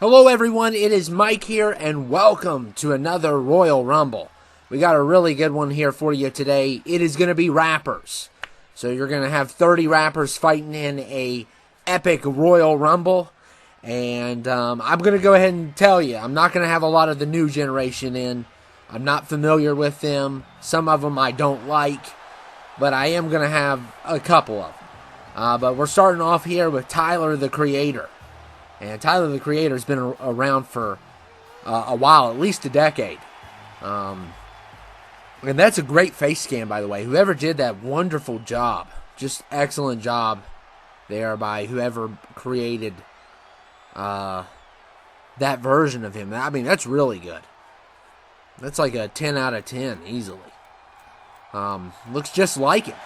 Hello everyone, it is Mike here and welcome to another Royal Rumble. We got a really good one here for you today. It is going to be rappers. So you're going to have 30 rappers fighting in a epic Royal Rumble. And I'm going to go ahead and tell you, I'm not going to have a lot of the new generation in. I'm not familiar with them. Some of them I don't like. But I am going to have a couple of them. But we're starting off here with Tyler, the Creator. And Tyler, the Creator, has been around for a while, at least a decade. And that's a great face scan, by the way. Whoever did that, wonderful job. Just excellent job there by whoever created that version of him. I mean, that's really good. That's like a 10 out of 10, easily. Looks just like him.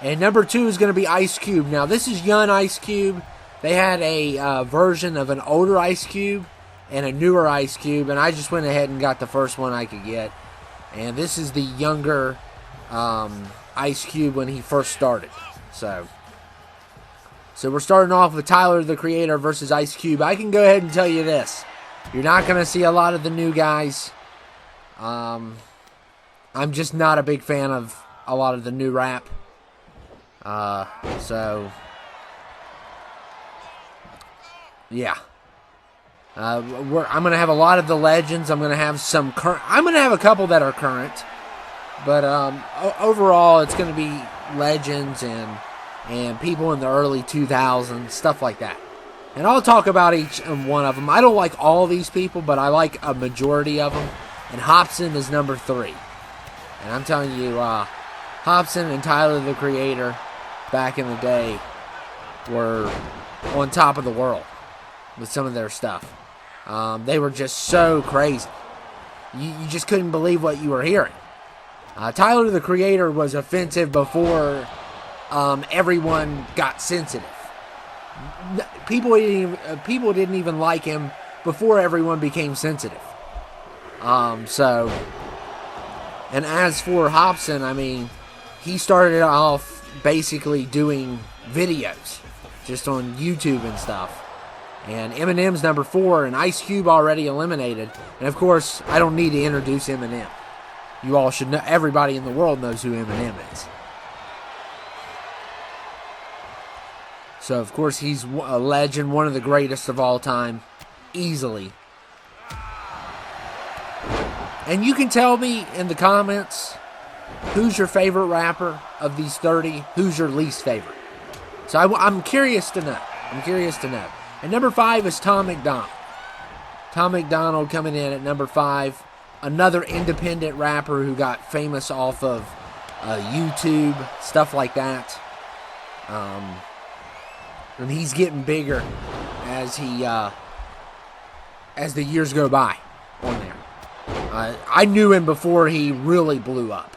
And number 2 is going to be Ice Cube. Now, this is young Ice Cube. They had a version of an older Ice Cube and a newer Ice Cube, and I just went ahead and got the first one I could get. And this is the younger Ice Cube when he first started. So we're starting off with Tyler, the Creator versus Ice Cube. I can go ahead and tell you this. You're not going to see a lot of the new guys. I'm just not a big fan of a lot of the new rap. Yeah. I'm going to have a lot of the legends. I'm going to have some current. I'm going to have a couple that are current. But overall, it's going to be legends and people in the early 2000s, stuff like that. And I'll talk about each one of them. I don't like all these people, but I like a majority of them. And Hobson is number 3. And I'm telling you, Hobson and Tyler, the Creator, back in the day, were on top of the world with some of their stuff. They were just so crazy. You just couldn't believe what you were hearing. Tyler, the Creator, was offensive before everyone got sensitive. People didn't even like him before everyone became sensitive. And as for Hobson, I mean, he started off basically doing videos just on YouTube and stuff. And Eminem's number 4, and Ice Cube already eliminated. And of course, I don't need to introduce Eminem. You all should know. Everybody in the world knows who Eminem is. So of course, he's a legend, one of the greatest of all time, easily. And you can tell me in the comments who's your favorite rapper of these 30. Who's your least favorite? So I'm curious to know. And number 5 is Tom MacDonald. Tom MacDonald coming in at number 5. Another independent rapper who got famous off of YouTube, stuff like that. And he's getting bigger as the years go by on there. I knew him before he really blew up.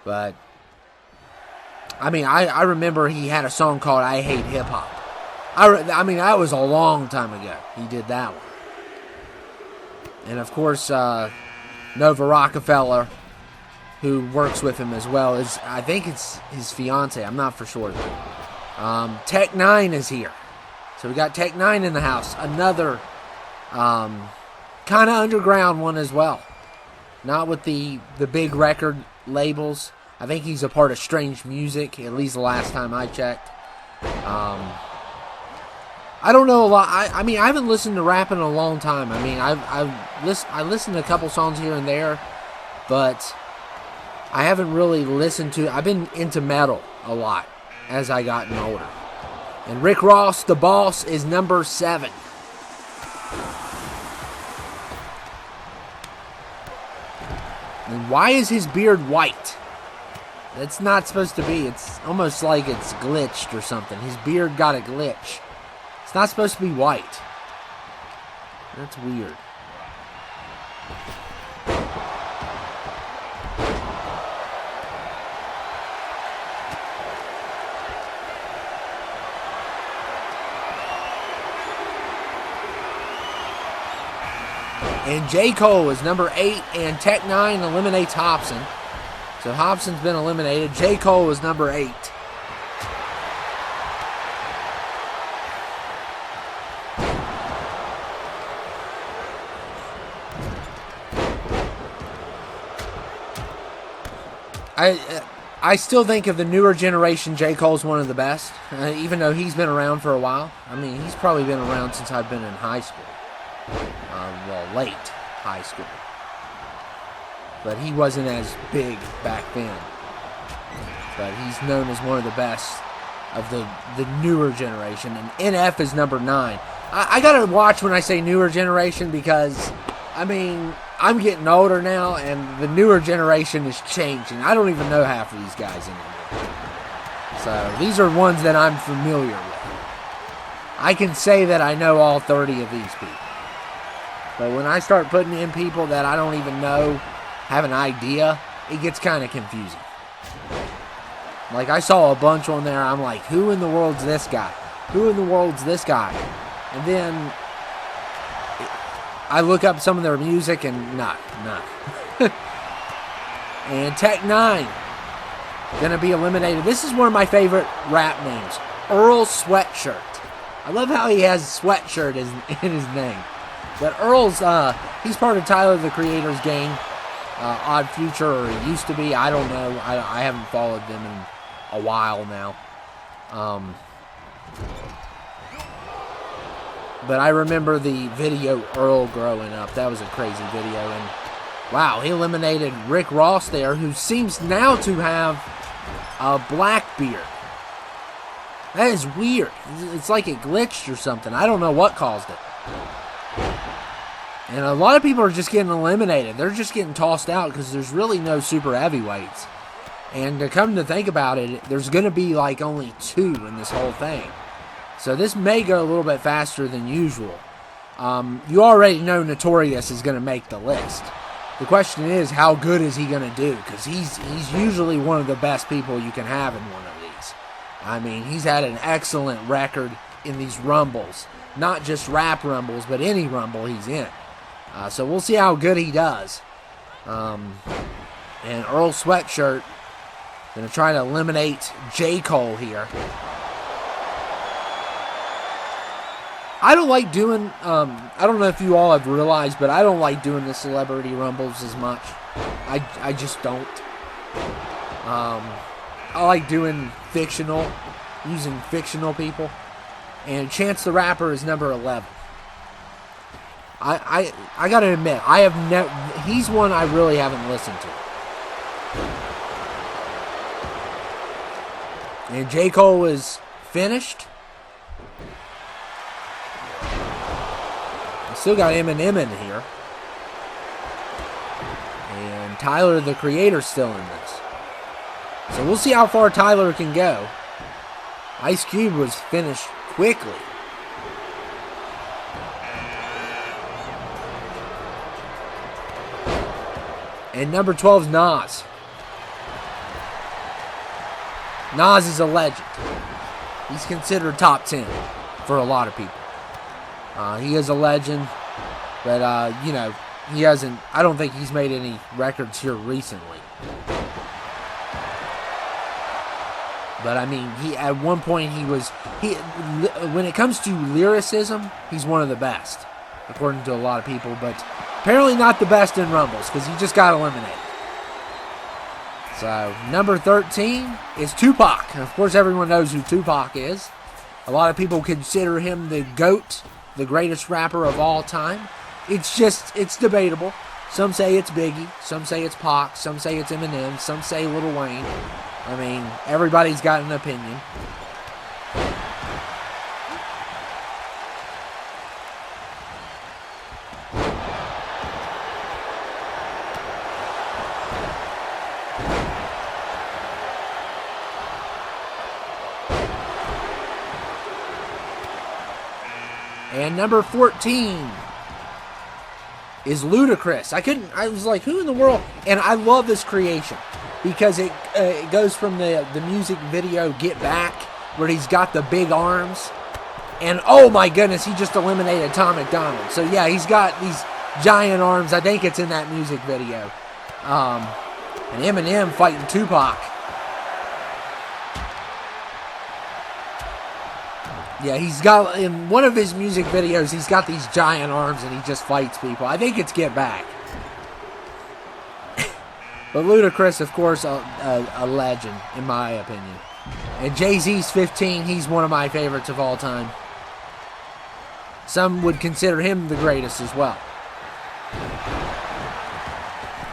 But, I mean, I remember he had a song called I Hate Hip Hop. I mean, that was a long time ago. He did that one. And, of course, Nova Rockefeller, who works with him as well, I think it's his fiance. I'm not for sure, though. Tech 9 is here. So we got Tech 9 in the house. Another kind of underground one as well. Not with the big record labels. I think he's a part of Strange Music, at least the last time I checked. I don't know a lot. I mean, I haven't listened to rap in a long time. I mean, I listened to a couple songs here and there, but I haven't really listened to. I've been into metal a lot as I gotten older. And Rick Ross, the Boss, is number 7. And why is his beard white? That's not supposed to be. It's almost like it's glitched or something. His beard got a glitch. It's not supposed to be white. That's weird. And J. Cole is number 8, and Tech 9 eliminates Hobson. So Hobson's been eliminated. J. Cole is number 8. I still think of the newer generation, J. Cole's one of the best, even though he's been around for a while. I mean, he's probably been around since I've been in high school. Well, late high school. But he wasn't as big back then. But he's known as one of the best of the newer generation. And NF is number 9. I got to watch when I say newer generation because, I mean, I'm getting older now, and the newer generation is changing. I don't even know half of these guys anymore. So these are ones that I'm familiar with. I can say that I know all 30 of these people. But when I start putting in people that I don't even know, have an idea, it gets kind of confusing. Like, I saw a bunch on there, I'm like, who in the world's this guy? Who in the world's this guy? And then I look up some of their music and not. And Tech 9 gonna be eliminated. This is one of my favorite rap names, Earl Sweatshirt. I love how he has sweatshirt in his name. But Earl's he's part of Tyler the Creator's gang, Odd Future, or he used to be. I don't know. I haven't followed them in a while now. But I remember the video Earl growing up. That was a crazy video. And wow, he eliminated Rick Ross there, who seems now to have a black beard. That is weird. It's like it glitched or something. I don't know what caused it. And a lot of people are just getting eliminated. They're just getting tossed out because there's really no super heavyweights. And to come to think about it, there's going to be like only 2 in this whole thing. So this may go a little bit faster than usual. You already know Notorious is going to make the list. The question is, how good is he going to do? Because he's usually one of the best people you can have in one of these. I mean, he's had an excellent record in these Rumbles. Not just rap Rumbles, but any Rumble he's in. So we'll see how good he does. And Earl Sweatshirt going to try to eliminate J. Cole here. I don't like doing, I don't know if you all have realized, but I don't like doing the Celebrity Rumbles as much. I just don't. I like doing fictional, using fictional people. And Chance the Rapper is number 11. I gotta admit, I have never. He's one I really haven't listened to. And J. Cole is finished. I still got Eminem in here. And Tyler the Creator's still in this. So we'll see how far Tyler can go. Ice Cube was finished quickly. And number 12 is Nas. Nas is a legend. He's considered top 10 for a lot of people. He is a legend, but, you know, he hasn't, I don't think he's made any records here recently. But, I mean, he at one point when it comes to lyricism, he's one of the best, according to a lot of people, but apparently not the best in Rumbles, because he just got eliminated. So, number 13 is Tupac. And of course, everyone knows who Tupac is. A lot of people consider him the GOAT, the greatest rapper of all time. It's debatable. Some say it's Biggie, some say it's Pac, some say it's Eminem, some say Lil Wayne. I mean, everybody's got an opinion. And number 14 is Ludacris. I was like, who in the world? And I love this creation because it goes from the music video Get Back, where he's got the big arms. And oh my goodness, he just eliminated Tom McDonald. So yeah, he's got these giant arms. I think it's in that music video. And Eminem fighting Tupac. Yeah, he's got, in one of his music videos, he's got these giant arms and he just fights people. I think it's Get Back. But Ludacris, of course, a legend, in my opinion. And Jay-Z's 15, he's one of my favorites of all time. Some would consider him the greatest as well.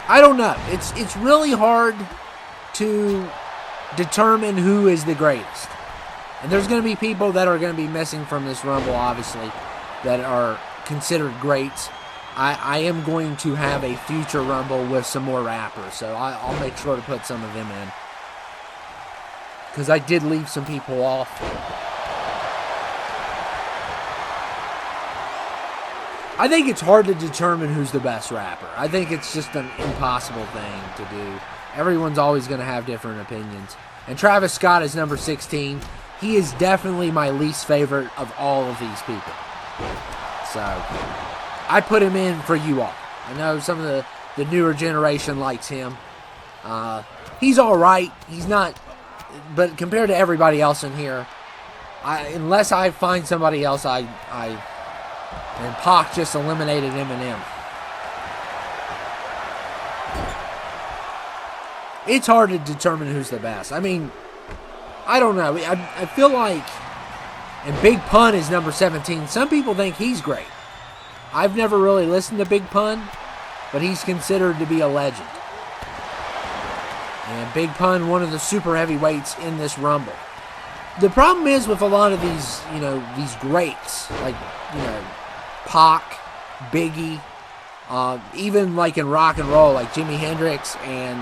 I don't know. It's really hard to determine who is the greatest. And there's going to be people that are going to be missing from this Rumble, obviously, that are considered greats. I am going to have a future Rumble with some more rappers, so I'll make sure to put some of them in. Because I did leave some people off. I think it's hard to determine who's the best rapper. I think it's just an impossible thing to do. Everyone's always going to have different opinions. And Travis Scott is number 16. He is definitely my least favorite of all of these people. So, I put him in for you all. I know some of the newer generation likes him. He's alright. He's not... But compared to everybody else in here, unless I find somebody else, and Pac just eliminated Eminem. It's hard to determine who's the best. I mean, I don't know. I feel like, and Big Pun is number 17. Some people think he's great. I've never really listened to Big Pun, but he's considered to be a legend. And Big Pun, one of the super heavyweights in this Rumble. The problem is with a lot of these, these greats, like, Pac, Biggie, even like in rock and roll, like Jimi Hendrix and,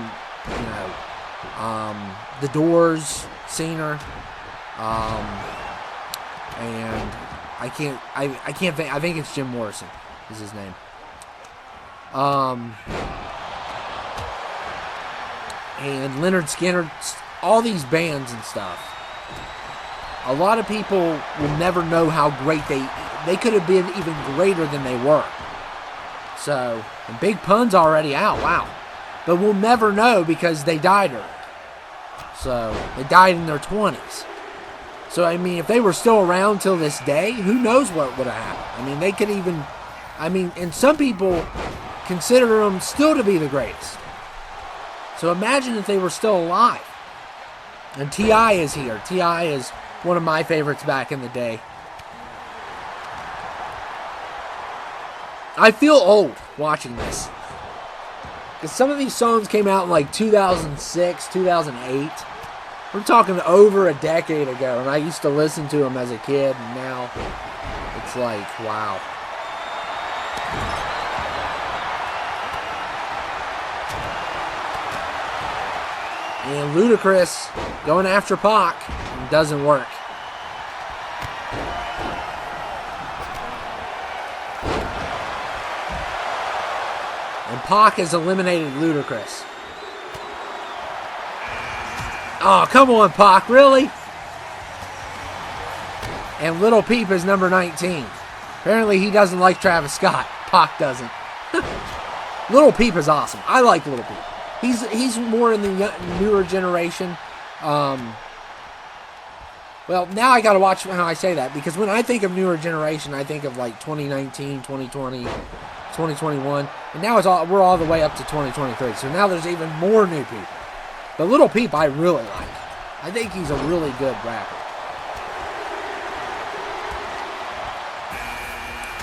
The Doors, Singer, and I can't think, I think it's Jim Morrison is his name. And Leonard Skinner, all these bands and stuff. A lot of people will never know how great they could have been even greater than they were. So, and Big Pun's already out, wow. But we'll never know because they died early. So, they died in their 20s. So, I mean, if they were still around till this day, who knows what would have happened. I mean, they could even, and some people consider them still to be the greatest. So imagine if they were still alive. And T.I. is here. T.I. is one of my favorites back in the day. I feel old watching this. Because some of these songs came out in like 2006, 2008. We're talking over a decade ago. And I used to listen to them as a kid. And now it's like, wow. And Ludacris going after Pac doesn't work. And Pac has eliminated Ludacris. Oh, come on, Pac, really? And Lil Peep is number 19. Apparently he doesn't like Travis Scott. Pac doesn't. Lil Peep is awesome. I like Lil Peep. He's more in the newer generation. Well, now I gotta watch how I say that, because when I think of newer generation, I think of like 2019, 2020, 2021, and now we're all the way up to 2023. So now there's even more new people. But Lil Peep I really like. I think he's a really good rapper.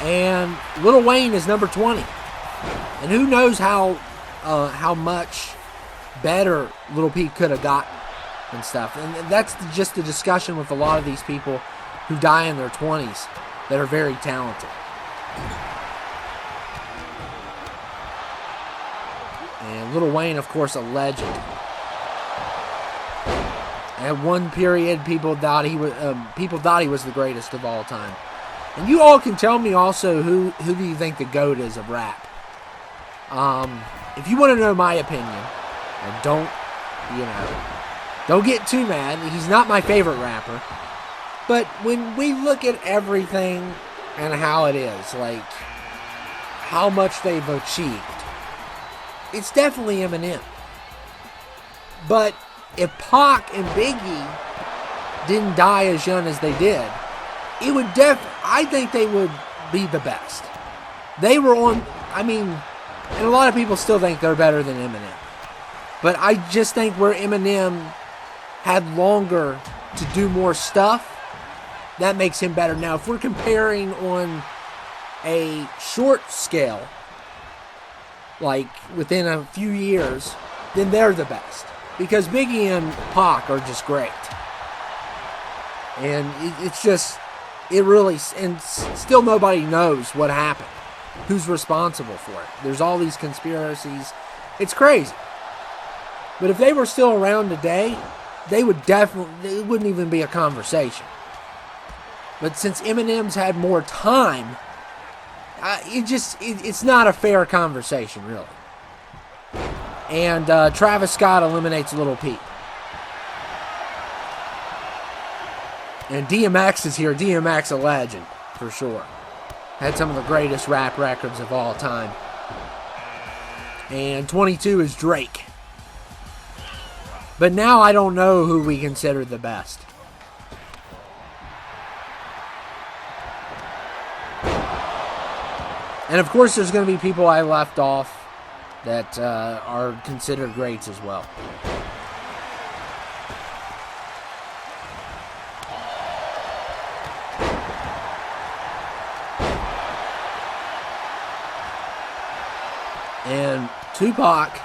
And Lil Wayne is number 20. And who knows how much better Lil Peep could have gotten and stuff. And that's just the discussion with a lot of these people who die in their 20s that are very talented. And Lil Wayne, of course, a legend. At one period, people thought he was the greatest of all time. And you all can tell me also who do you think the GOAT is of rap. If you want to know my opinion, and don't get too mad. He's not my favorite rapper. But when we look at everything and how it is, like how much they've achieved, it's definitely Eminem. But if Pac and Biggie didn't die as young as they did, it would I think they would be the best. They were on, and a lot of people still think they're better than Eminem. But I just think where Eminem had longer to do more stuff, that makes him better. Now, if we're comparing on a short scale, like within a few years, then they're the best. Because Biggie and Pac are just great. And it really, and still nobody knows what happened. Who's responsible for it? There's all these conspiracies. It's crazy. But if they were still around today, they would definitely, it wouldn't even be a conversation. But since Eminem's had more time, it's not a fair conversation, really. And Travis Scott eliminates Lil Peep. And DMX is here. DMX, a legend, for sure. Had some of the greatest rap records of all time. And 22 is Drake. But now I don't know who we consider the best. And of course there's going to be people I left off that are considered greats as well. And Tupac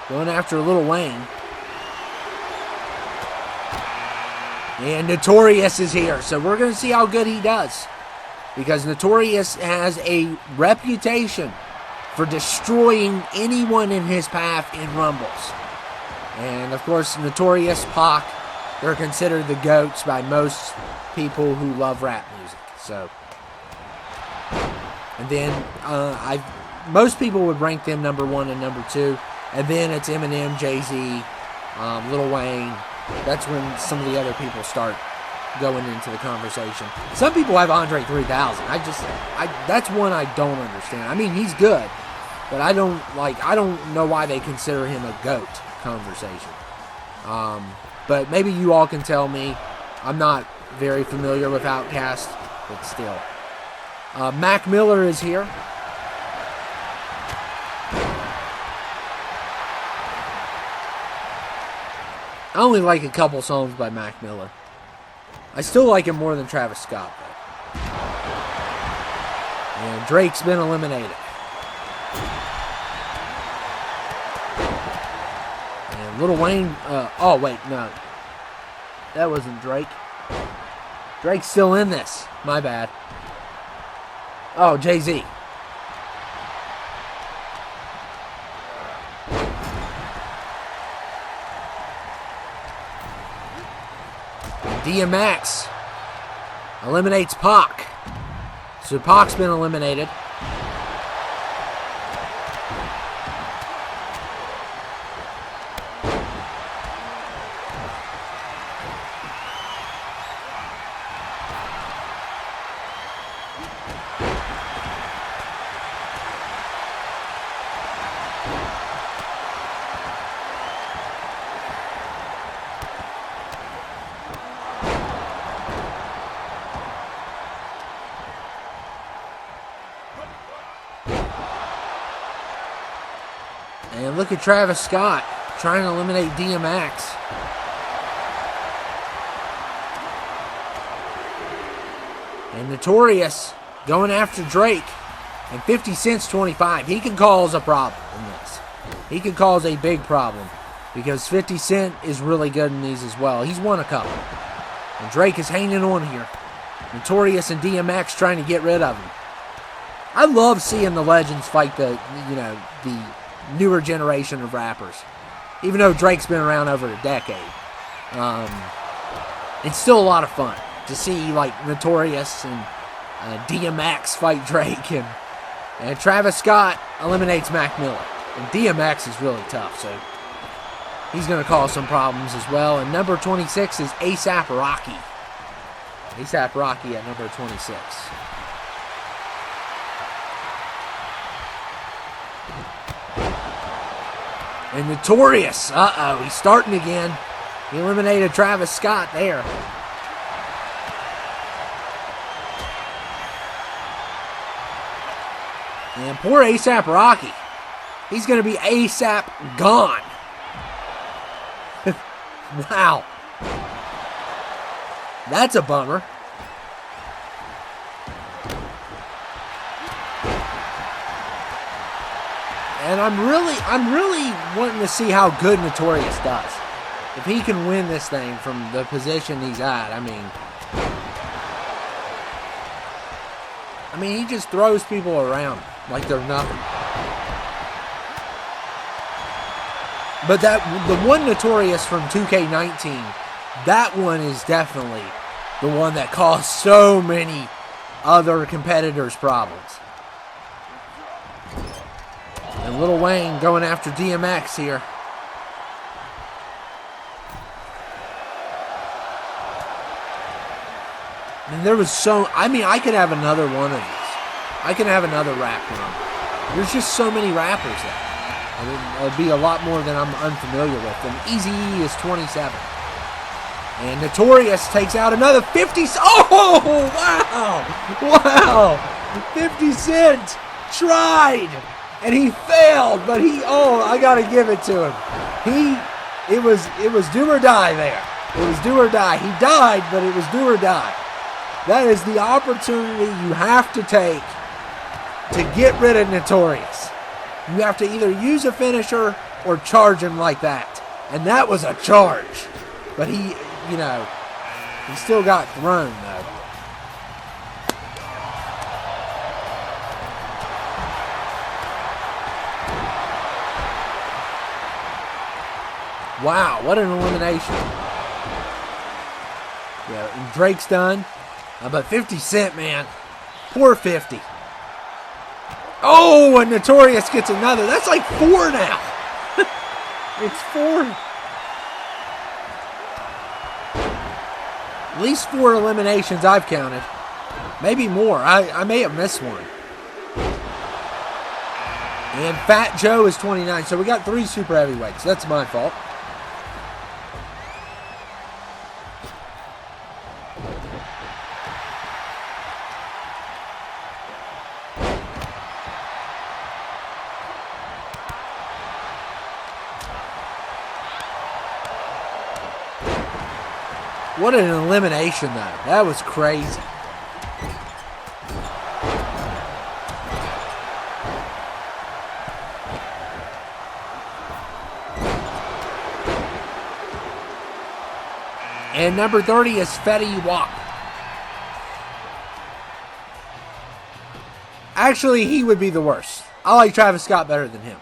going after Lil Wayne. And Notorious is here. So we're going to see how good he does. Because Notorious has a reputation for destroying anyone in his path in Rumbles. And of course, Notorious, Pac, they're considered the GOATs by most people who love rap music. So, and then most people would rank them number 1 and number 2. And then it's Eminem, Jay-Z, Lil Wayne. That's when some of the other people start going into the conversation. Some people have Andre 3000. That's one I don't understand. I mean, he's good, but I don't know why they consider him a GOAT conversation. But maybe you all can tell me. I'm not very familiar with Outkast, but still. Mac Miller is here. I only like a couple songs by Mac Miller. I still like him more than Travis Scott, though. And Drake's been eliminated. And Lil Wayne, oh wait, no. That wasn't Drake. Drake's still in this. My bad. Oh, Jay-Z. DMX eliminates Pac. So Pac's been eliminated. And look at Travis Scott trying to eliminate DMX. And Notorious going after Drake. And 50 Cent's 25. He can cause a problem in this. He can cause a big problem. Because 50 Cent is really good in these as well. He's won a couple. And Drake is hanging on here. Notorious and DMX trying to get rid of him. I love seeing the legends fight the newer generation of rappers. Even though Drake's been around over a decade. It's still a lot of fun to see like Notorious and DMX fight Drake. And Travis Scott eliminates Mac Miller. And DMX is really tough, so he's going to cause some problems as well. And number 26 is A$AP Rocky. A$AP Rocky at number 26. And Notorious, he's starting again. He eliminated Travis Scott there. And poor A$AP Rocky. He's going to be ASAP gone. Wow. That's a bummer. And I'm really wanting to see how good Notorious does. If he can win this thing from the position he's at, I mean, he just throws people around like they're nothing. But the one Notorious from 2K19, that one is definitely the one that caused so many other competitors problems. And Lil Wayne going after DMX here. And there was I could have another one of these. I could have another rap one. There's just so many rappers there. I mean, it'd be a lot more than I'm unfamiliar with. And Eazy-E is 27. And Notorious takes out another 50. Oh, wow. Wow. 50 Cent tried. And he failed. But I got to give it to him. It was do or die there. It was do or die. He died, but it was do or die. That is the opportunity you have to take to get rid of Notorious. You have to either use a finisher or charge him like that. And that was a charge. But he still got thrown, though. Wow, what an elimination. Yeah, and Drake's done. But 50 Cent, man. Poor 50. Oh, and Notorious gets another. That's like 4 now. It's 4. At least 4 eliminations I've counted. Maybe more. I may have missed one. And Fat Joe is 29. So we got 3 super heavyweights. That's my fault. What an elimination, though. That was crazy. And number 30 is Fetty Wap. Actually, he would be the worst. I like Travis Scott better than him.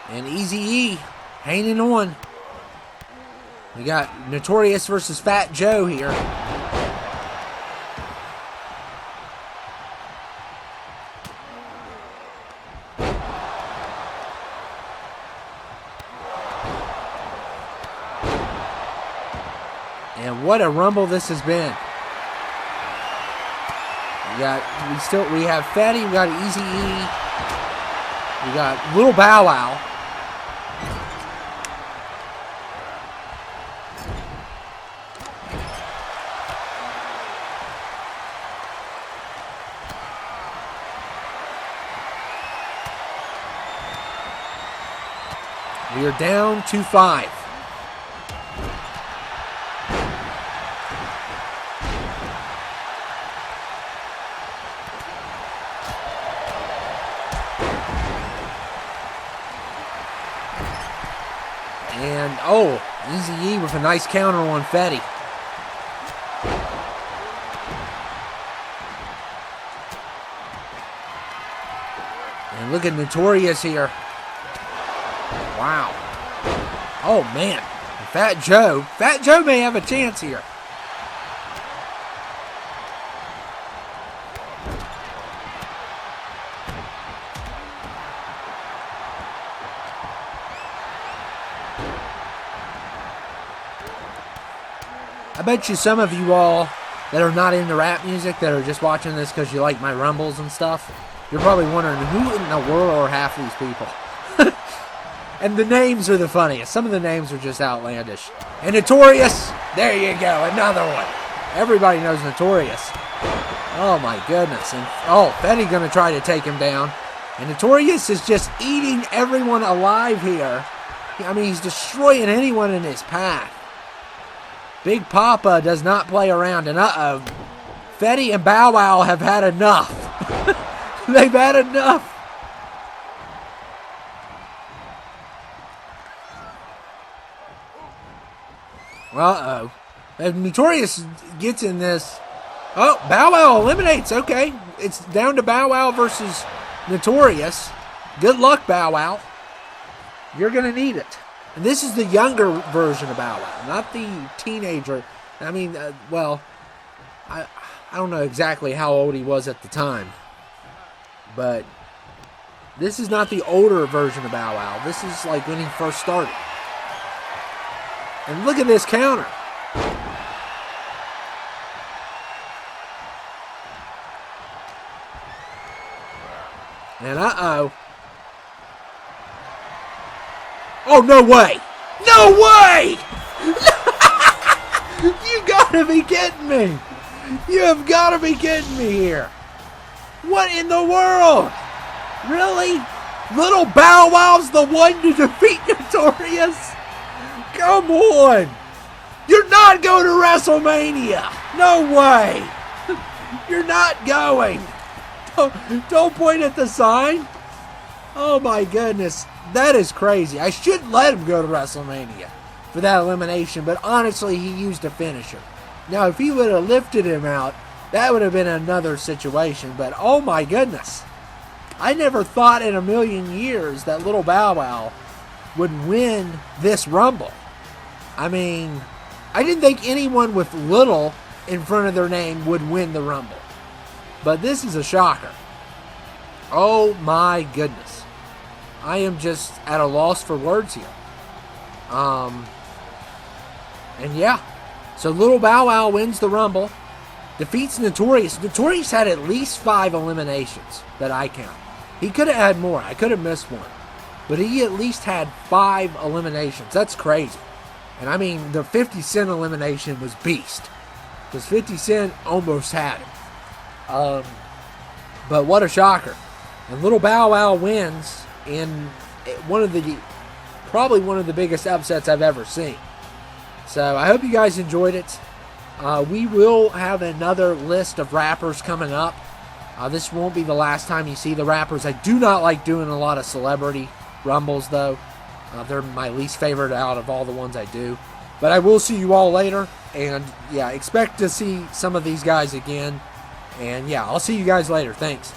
And Eazy-E hanging on. We got Notorious versus Fat Joe here. And what a rumble this has been. We have Fetty, we got Eazy-E, we got Lil Bow Wow. We are down 2-5. And, Eazy-E with a nice counter on Fetty. And look at Notorious here. Wow. Oh, man. Fat Joe may have a chance here. I bet you some of you all that are not into rap music, that are just watching this because you like my rumbles and stuff, you're probably wondering who in the world are half these people. And the names are the funniest. Some of the names are just outlandish. And Notorious, there you go, another one. Everybody knows Notorious. Oh my goodness. And Fetty gonna try to take him down. And Notorious is just eating everyone alive here. I mean, he's destroying anyone in his path. Big Papa does not play around. And Fetty and Bow Wow have had enough. They've had enough. Well, if Notorious gets in this. Oh, Bow Wow eliminates. Okay, it's down to Bow Wow versus Notorious. Good luck, Bow Wow. You're going to need it. And this is the younger version of Bow Wow, not the teenager. I mean, I don't know exactly how old he was at the time. But this is not the older version of Bow Wow. This is like when he first started. And look at this counter. And oh, no way! No way! You gotta be kidding me! You have gotta be kidding me here! What in the world? Really? Little Bow Wow's the one to defeat Notorious? Come on! You're not going to WrestleMania! No way! You're not going! Don't point at the sign! Oh my goodness, that is crazy. I should let him go to WrestleMania for that elimination, but honestly, he used a finisher. Now, if he would have lifted him out, that would have been another situation, but oh my goodness. I never thought in a million years that Little Bow Wow would win this Rumble. I mean, I didn't think anyone with Little in front of their name would win the Rumble. But this is a shocker. Oh my goodness. I am just at a loss for words here. And yeah. So Little Bow Wow wins the Rumble. Defeats Notorious. Notorious had at least 5 eliminations that I count. He could have had more. I could have missed one. But he at least had 5 eliminations. That's crazy. And I mean, the 50 Cent elimination was beast. Because 50 Cent almost had it. But what a shocker. And Little Bow Wow wins in probably one of the biggest upsets I've ever seen. So I hope you guys enjoyed it. We will have another list of rappers coming up. This won't be the last time you see the rappers. I do not like doing a lot of celebrity rumbles, though. They're my least favorite out of all the ones I do. But I will see you all later. And, yeah, expect to see some of these guys again. And, yeah, I'll see you guys later. Thanks.